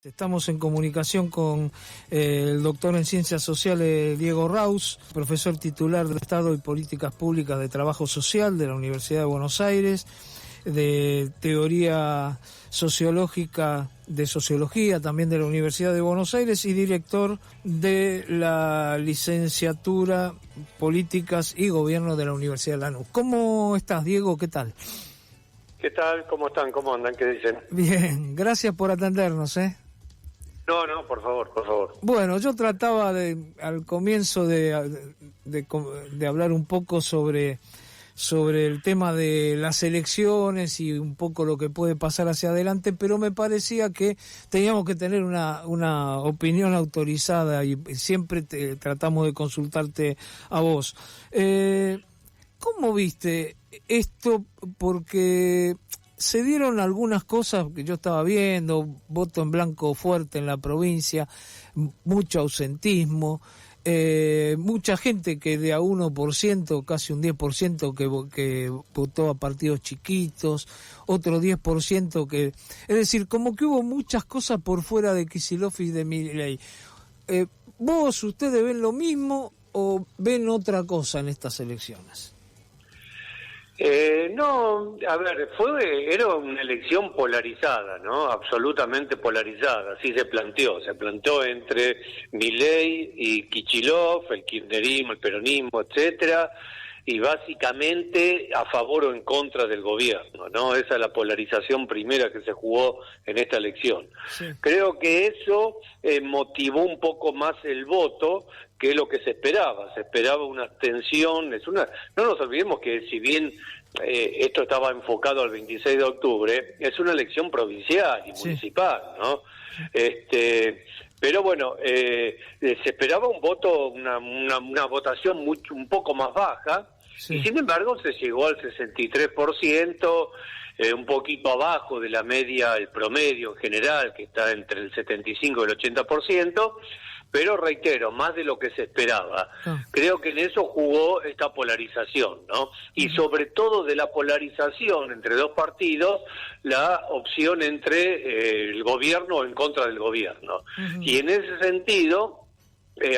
Estamos en comunicación con el doctor en Ciencias Sociales Diego Raus, profesor titular de Estado y Políticas Públicas de Trabajo Social de la Universidad de Buenos Aires, de Teoría Sociológica de Sociología también de la Universidad de Buenos Aires y director de la Licenciatura Políticas y Gobierno de la Universidad de Lanús. ¿Cómo estás, Diego? ¿Qué tal? ¿Qué tal? ¿Cómo están? ¿Cómo andan? ¿Qué dicen? Bien, gracias por atendernos, No, por favor. Bueno, yo trataba al comienzo de hablar un poco sobre el tema de las elecciones y un poco lo que puede pasar hacia adelante, pero me parecía que teníamos que tener una opinión autorizada y siempre tratamos de consultarte a vos. ¿Cómo viste esto? Porque se dieron algunas cosas que yo estaba viendo, voto en blanco fuerte en la provincia, mucho ausentismo, mucha gente que de a 1%, casi un 10% que votó a partidos chiquitos, otro 10% que... Es decir, como que hubo muchas cosas por fuera de Kicillof y de Milei. ¿Ustedes ven lo mismo o ven otra cosa en estas elecciones? No, a ver, era una elección polarizada, ¿no? Absolutamente polarizada, así se planteó entre Milei y Kicillof, el kirchnerismo, el peronismo, etcétera, y básicamente a favor o en contra del gobierno, ¿no? Esa es la polarización primera que se jugó en esta elección. Sí. Creo que eso motivó un poco más el voto que lo que se esperaba una abstención, no nos olvidemos que si bien esto estaba enfocado al 26 de octubre, es una elección provincial y municipal, ¿no? Pero bueno, se esperaba un voto, una votación un poco más baja, y sin embargo se llegó al 63%, un poquito abajo de la media, el promedio en general, que está entre el 75 y el 80%, pero reitero, más de lo que se esperaba. Creo que en eso jugó esta polarización, ¿no? Y sobre todo de la polarización entre dos partidos, la opción entre el gobierno o en contra del gobierno. Y en ese sentido,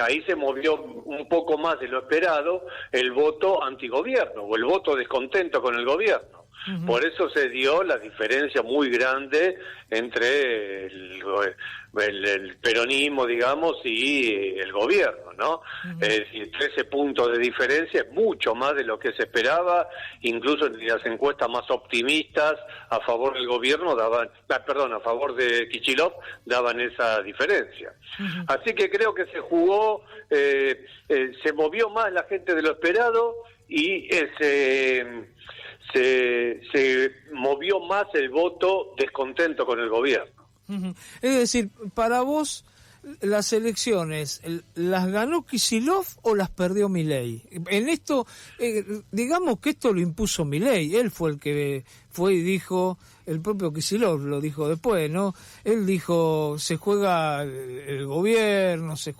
ahí se movió un poco más de lo esperado el voto antigobierno o el voto descontento con el gobierno. Por eso se dio la diferencia muy grande entre el peronismo, digamos, y el gobierno, ¿no? Es decir, 13 puntos de diferencia, es mucho más de lo que se esperaba, incluso en las encuestas más optimistas a favor del gobierno a favor de Kicillof daban esa diferencia. Así que creo que se jugó, se movió más la gente de lo esperado y se movió más el voto descontento con el gobierno. Es decir, para vos, las elecciones, ¿las ganó Kicillof o las perdió Milei? En esto, digamos que esto lo impuso Milei, él fue el que fue y dijo, el propio Kicillof lo dijo después, ¿no? Él dijo, se juega el gobierno, es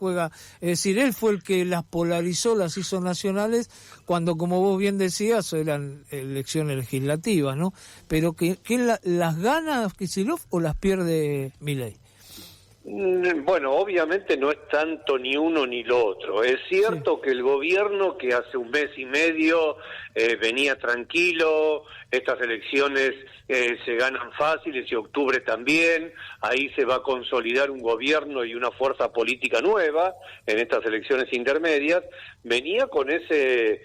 decir, él fue el que las polarizó, las hizo nacionales, cuando, como vos bien decías, eran elecciones legislativas, ¿no? Pero ¿quién las gana Kicillof o las pierde Milei? Bueno, obviamente no es tanto ni uno ni lo otro. Es cierto que el gobierno, que hace un mes y medio venía tranquilo, estas elecciones se ganan fáciles y octubre también, ahí se va a consolidar un gobierno y una fuerza política nueva en estas elecciones intermedias, venía con ese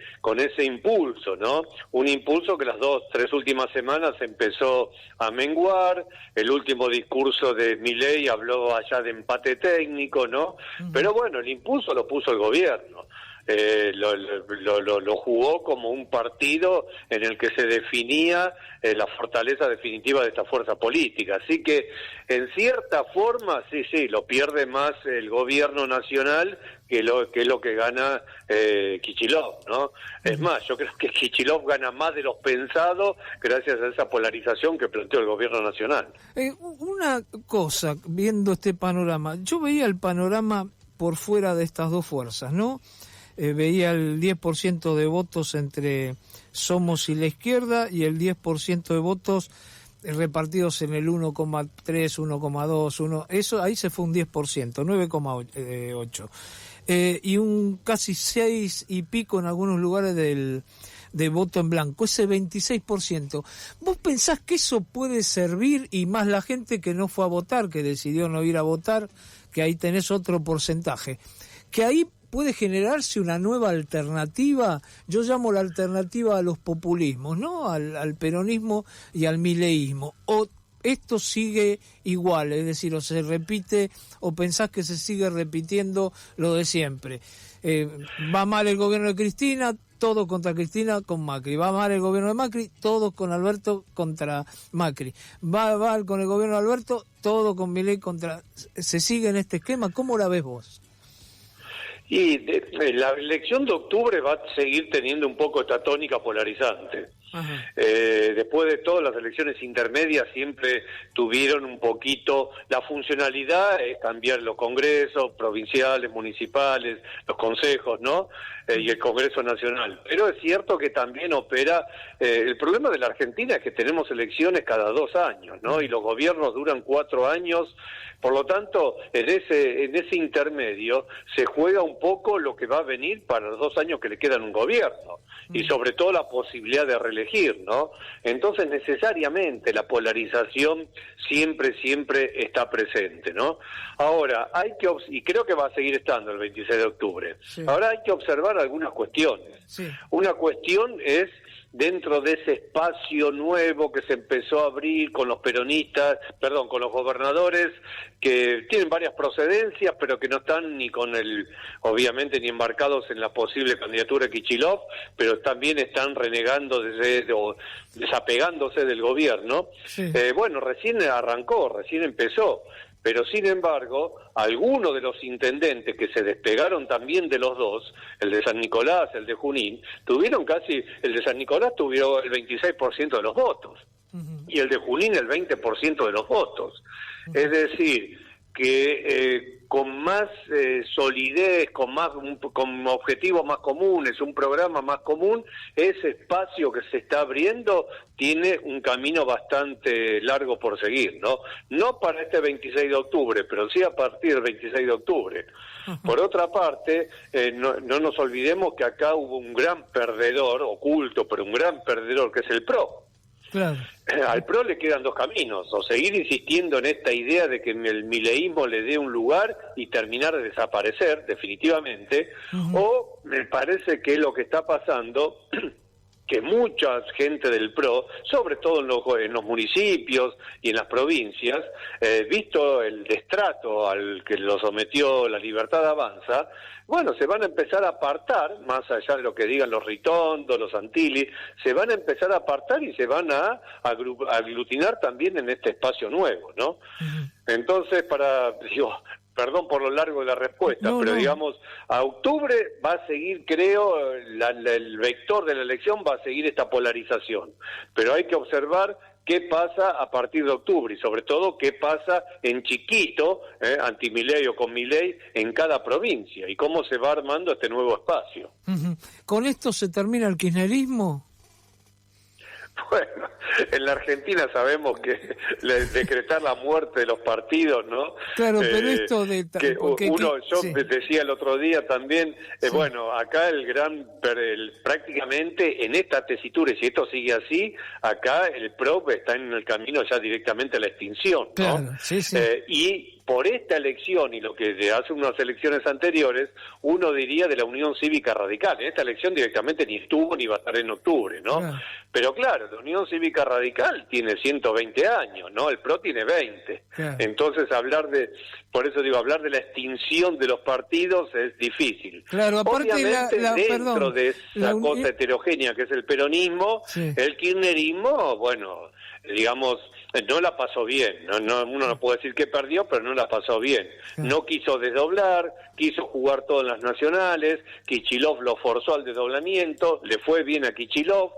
impulso, ¿no? Un impulso que las 3 últimas semanas empezó a menguar, el último discurso de Milei habló allá de empate técnico, ¿no? Pero bueno, el impulso lo puso el gobierno. Lo jugó como un partido en el que se definía la fortaleza definitiva de esta fuerza política. Así que, en cierta forma, sí, lo pierde más el gobierno nacional que es lo que gana Kicillof, ¿no? Es más, yo creo que Kicillof gana más de los pensados gracias a esa polarización que planteó el gobierno nacional. Una cosa, viendo este panorama, yo veía el panorama por fuera de estas dos fuerzas, ¿no? Veía el 10% de votos entre Somos y la izquierda y el 10% de votos repartidos en el 1,3, 1,2, 1, eso ahí se fue un 10%, 9,8. Y un casi 6 y pico en algunos lugares de voto en blanco, ese 26%. ¿Vos pensás que eso puede servir, y más la gente que no fue a votar, que decidió no ir a votar, que ahí tenés otro porcentaje, que ahí puede generarse una nueva alternativa? Yo llamo la alternativa a los populismos, ¿no? Al peronismo y al mileísmo. ¿O esto sigue igual? Es decir, o se repite, o pensás que se sigue repitiendo lo de siempre. Va mal el gobierno de Cristina, todo contra Cristina con Macri. Va mal el gobierno de Macri, todo con Alberto contra Macri. Va mal con el gobierno de Alberto, todo con Milei contra... ¿Se sigue en este esquema? ¿Cómo la ves vos? Y la elección de octubre va a seguir teniendo un poco esta tónica polarizante. Después de todo, las elecciones intermedias siempre tuvieron un poquito la funcionalidad, cambiar los congresos provinciales, municipales, los consejos, ¿no? Y el Congreso Nacional. Pero es cierto que también opera, el problema de la Argentina es que tenemos elecciones cada 2 años, ¿no? Y los gobiernos duran 4 años. Por lo tanto, en ese intermedio se juega un poco lo que va a venir para los 2 años que le quedan a un gobierno, y sobre todo la posibilidad de reelegir, ¿no? Entonces, necesariamente la polarización siempre está presente, ¿no? Ahora, y creo que va a seguir estando el 26 de octubre. Sí. Ahora hay que observar algunas cuestiones. Sí. Una cuestión es, dentro de ese espacio nuevo que se empezó a abrir con los con los gobernadores que tienen varias procedencias, pero que no están obviamente ni embarcados en la posible candidatura de Kicillof, pero también están renegando o desapegándose del gobierno. Sí. Bueno, recién empezó. Pero sin embargo, algunos de los intendentes que se despegaron también de los dos, el de San Nicolás, el de Junín, el de San Nicolás tuvo el 26% de los votos, y el de Junín el 20% de los votos. Es decir, que con más solidez, con objetivos más comunes, un programa más común, ese espacio que se está abriendo tiene un camino bastante largo por seguir, ¿no? No para este 26 de octubre, pero sí a partir del 26 de octubre. Por otra parte, no nos olvidemos que acá hubo un gran perdedor, oculto, pero un gran perdedor, que es el PRO. Claro. Al PRO le quedan 2 caminos: o seguir insistiendo en esta idea de que el mileísmo le dé un lugar y terminar de desaparecer definitivamente, o me parece que lo que está pasando, que mucha gente del PRO, sobre todo en los municipios y en las provincias, visto el destrato al que lo sometió la Libertad Avanza, bueno, se van a empezar a apartar, más allá de lo que digan los Ritondo, los Santilli, se van a empezar a apartar y se van a aglutinar también en este espacio nuevo, ¿no? Entonces, perdón por lo largo de la respuesta, pero digamos, a octubre va a seguir, creo, el vector de la elección va a seguir esta polarización, pero hay que observar qué pasa a partir de octubre, y sobre todo qué pasa en chiquito, anti-Milei o con Milei, en cada provincia, y cómo se va armando este nuevo espacio. ¿Con esto se termina el kirchnerismo? Bueno, en la Argentina sabemos que decretar la muerte de los partidos, ¿no? Claro, pero esto de... decía el otro día también, bueno, acá prácticamente en esta tesitura, y si esto sigue así, acá el PRO está en el camino ya directamente a la extinción, ¿no? Claro, y por esta elección y lo que de hace unas elecciones anteriores, uno diría de la Unión Cívica Radical. En esta elección directamente ni estuvo ni va a estar en octubre, ¿no? Claro. Pero claro, la Unión Cívica Radical tiene 120 años, ¿no? El PRO tiene 20. Claro. Entonces hablar de la extinción de los partidos es difícil. Claro, aparte obviamente dentro de esa cosa heterogénea que es el peronismo, el kirchnerismo, bueno, digamos, no la pasó bien, uno no puede decir que perdió, pero no la pasó bien. No quiso desdoblar, quiso jugar todo en las nacionales, Kicillof lo forzó al desdoblamiento, le fue bien a Kicillof,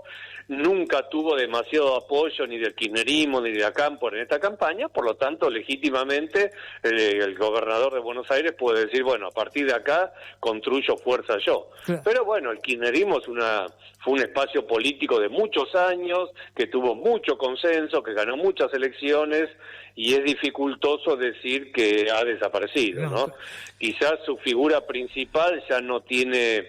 nunca tuvo demasiado apoyo ni del kirchnerismo ni de la Cámpora en esta campaña, por lo tanto, legítimamente, el gobernador de Buenos Aires puede decir, bueno, a partir de acá construyo fuerza yo. Claro. Pero bueno, el kirchnerismo fue un espacio político de muchos años, que tuvo mucho consenso, que ganó muchas elecciones, y es dificultoso decir que ha desaparecido, ¿no? Quizás su figura principal ya no tiene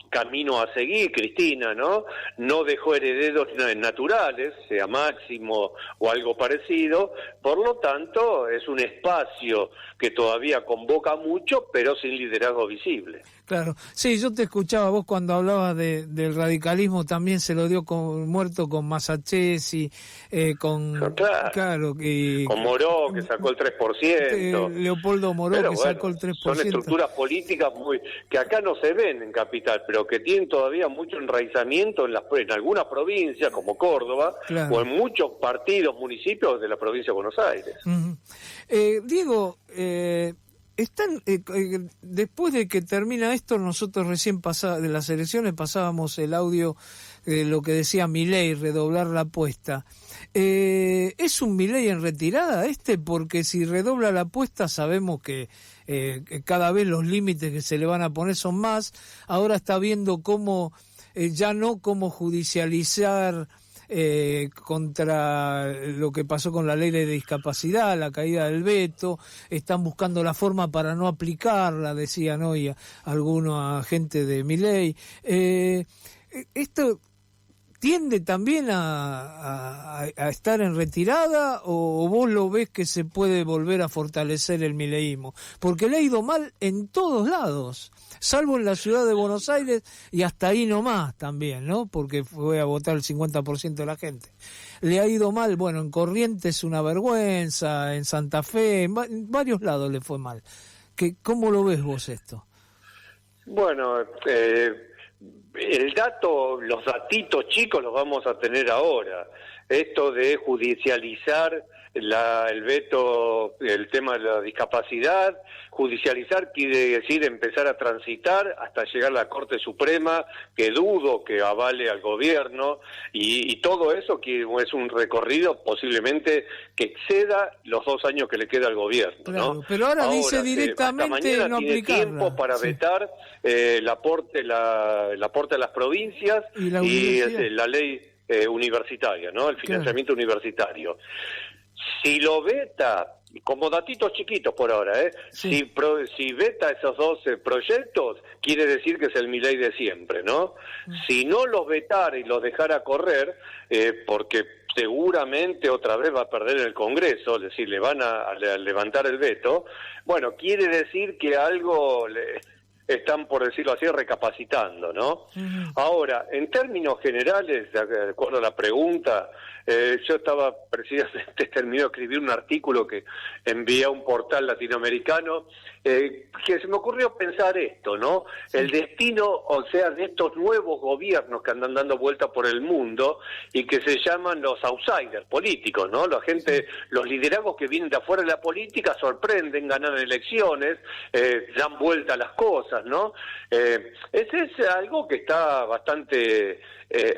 camino a seguir, Cristina, ¿no? No dejó herederos naturales, sea Máximo o algo parecido, por lo tanto es un espacio que todavía convoca mucho, pero sin liderazgo visible. Claro, sí, yo te escuchaba vos cuando hablabas del radicalismo, también se lo dio muerto con Masachesi, con... Claro, con Moró, que sacó el 3%. Leopoldo Moró, pero que sacó el 3%. Son estructuras políticas que acá no se ven en Capital, pero que tienen todavía mucho enraizamiento en algunas provincias, como Córdoba, claro, o en muchos partidos, municipios de la provincia de Buenos Aires. Diego, después de que termina esto, nosotros recién de las elecciones pasábamos el audio de lo que decía Milei, redoblar la apuesta. ¿Es un Milei en retirada porque si redobla la apuesta sabemos que cada vez los límites que se le van a poner son más? Ahora está viendo cómo, ya no cómo judicializar contra lo que pasó con la ley de discapacidad, la caída del veto, están buscando la forma para no aplicarla, decían hoy algunos agentes de Milei. ¿Esto tiende también a estar en retirada o vos lo ves que se puede volver a fortalecer el mileísmo? Porque le ha ido mal en todos lados, salvo en la ciudad de Buenos Aires y hasta ahí nomás también, ¿no? Porque fue a votar el 50% de la gente. Le ha ido mal, bueno, en Corrientes una vergüenza, en Santa Fe, en varios lados le fue mal. ¿Cómo lo ves vos esto? Bueno, los datitos chicos los vamos a tener ahora. Esto de judicializar el veto, el tema de la discapacidad, judicializar quiere decir empezar a transitar hasta llegar a la Corte Suprema, que dudo que avale al gobierno, y todo eso que es un recorrido posiblemente que exceda los 2 años que le queda al gobierno, claro, ¿no? Pero ahora dice directamente hasta mañana no tiene aplicarla. Tiempo para vetar el aporte a las provincias y la ley universitaria, ¿no? El financiamiento universitario. Si lo veta, como datitos chiquitos por ahora, sí, si veta esos 12 proyectos, quiere decir que es el Milei de siempre, ¿no? Si no los vetara y los dejara correr, porque seguramente otra vez va a perder en el Congreso, es decir, le van a levantar el veto, bueno, quiere decir que algo están, por decirlo así, recapacitando, ¿no? Ahora, en términos generales, de acuerdo a la pregunta, yo estaba precisamente terminando de escribir un artículo que envié a un portal latinoamericano, que se me ocurrió pensar esto, ¿no? El destino, o sea, de estos nuevos gobiernos que andan dando vuelta por el mundo y que se llaman los outsiders políticos, ¿no? Los liderazgos que vienen de afuera de la política sorprenden, ganan elecciones, dan vuelta a las cosas, ¿no? Ese es algo que está bastante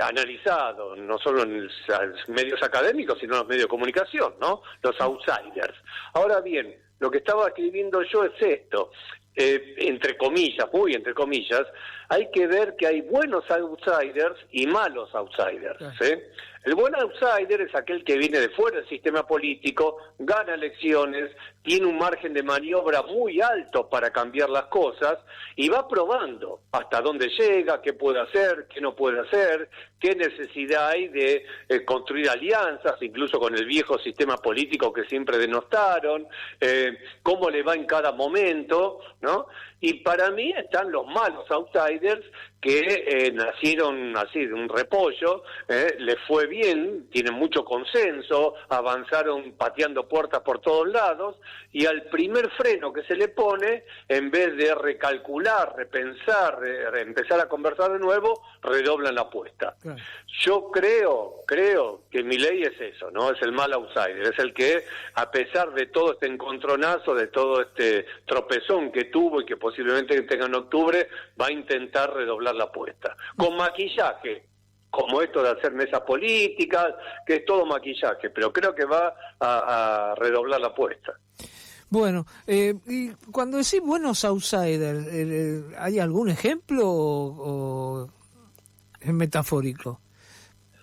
analizado, no solo en los medios académicos, sino en los medios de comunicación, ¿no? Los outsiders. Ahora bien, lo que estaba escribiendo yo es esto, entre comillas, muy entre comillas, hay que ver que hay buenos outsiders y malos outsiders, ¿sí? El buen outsider es aquel que viene de fuera del sistema político, gana elecciones, tiene un margen de maniobra muy alto para cambiar las cosas y va probando hasta dónde llega, qué puede hacer, qué no puede hacer, qué necesidad hay de construir alianzas, incluso con el viejo sistema político que siempre denostaron, cómo le va en cada momento, ¿no? Y para mí están los malos outsiders que nacieron así de un repollo, les fue bien, tienen mucho consenso, avanzaron pateando puertas por todos lados, y al primer freno que se le pone, en vez de recalcular, repensar, empezar a conversar de nuevo, redoblan la apuesta. Claro. Yo creo que Milei es eso, ¿no? Es el mal outsider, es el que, a pesar de todo este encontronazo, de todo este tropezón que tuvo y que posiblemente tenga en octubre, va a intentar redoblar la apuesta. Con maquillaje, como esto de hacer mesas políticas, que es todo maquillaje, pero creo que va a redoblar la apuesta. Bueno, y cuando decís buenos outsiders, ¿hay algún ejemplo o es metafórico?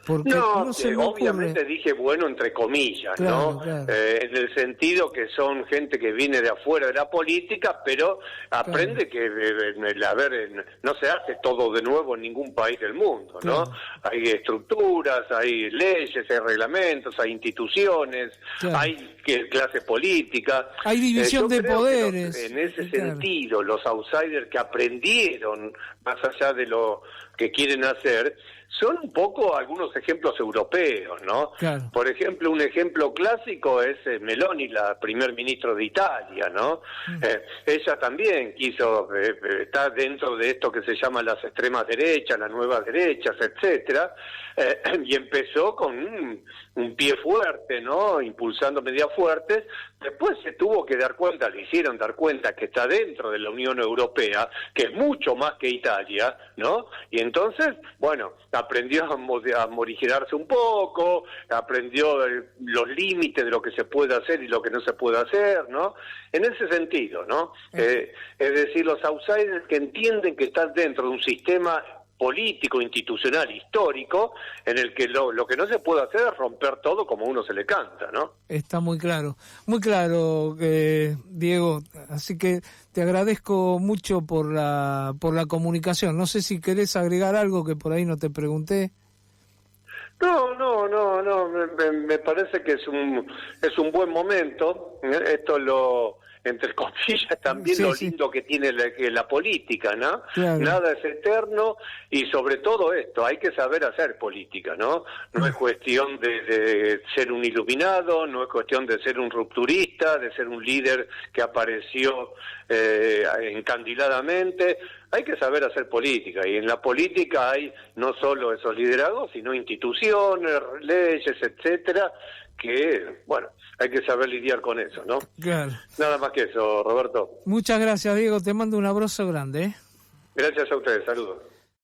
Porque No, se me obviamente ocurre. dije bueno entre comillas, Claro, ¿no? claro. En el sentido que son gente que viene de afuera de la política, pero aprende que, no se hace todo de nuevo en ningún país del mundo, ¿no? Claro. Hay estructuras, hay leyes, hay reglamentos, hay instituciones, Claro. hay clase política. Hay división Yo de creo que poderes. en ese Claro. sentido, los outsiders que aprendieron, más allá de lo que quieren hacer, son un poco algunos ejemplos europeos, ¿no? Claro. Por ejemplo, un ejemplo clásico es Meloni, la primer ministro de Italia, ¿no? Ella también quiso, está dentro de esto que se llama las extremas derechas, las nuevas derechas, etcétera, y empezó con un pie fuerte, ¿no? Impulsando medidas fuertes. Después se tuvo que dar cuenta, le hicieron dar cuenta que está dentro de la Unión Europea, que es mucho más que Italia, ¿no? Y entonces, bueno, aprendió a morigerarse un poco, aprendió los límites de lo que se puede hacer y lo que no se puede hacer, ¿no? En ese sentido, ¿no? Es decir, los outsiders que entienden que están dentro de un sistema político, institucional, histórico, en el que lo que no se puede hacer es romper todo como uno se le canta, ¿no? Está muy claro, Diego. Así que te agradezco mucho por la comunicación. No sé si querés agregar algo que por ahí no te pregunté. No, me parece que es un buen momento. Esto entre comillas, también sí, lo sí. lindo que tiene la política, ¿no? Claro. Nada es eterno y sobre todo esto, hay que saber hacer política, ¿no? No es cuestión de ser un iluminado, no es cuestión de ser un rupturista, de ser un líder que apareció encandiladamente. Hay que saber hacer política y en la política hay no solo esos liderazgos, sino instituciones, leyes, etcétera, que, bueno, hay que saber lidiar con eso, ¿no? Claro. Nada más que eso, Roberto. Muchas gracias, Diego. Te mando un abrazo grande, ¿eh? Gracias a ustedes, saludos.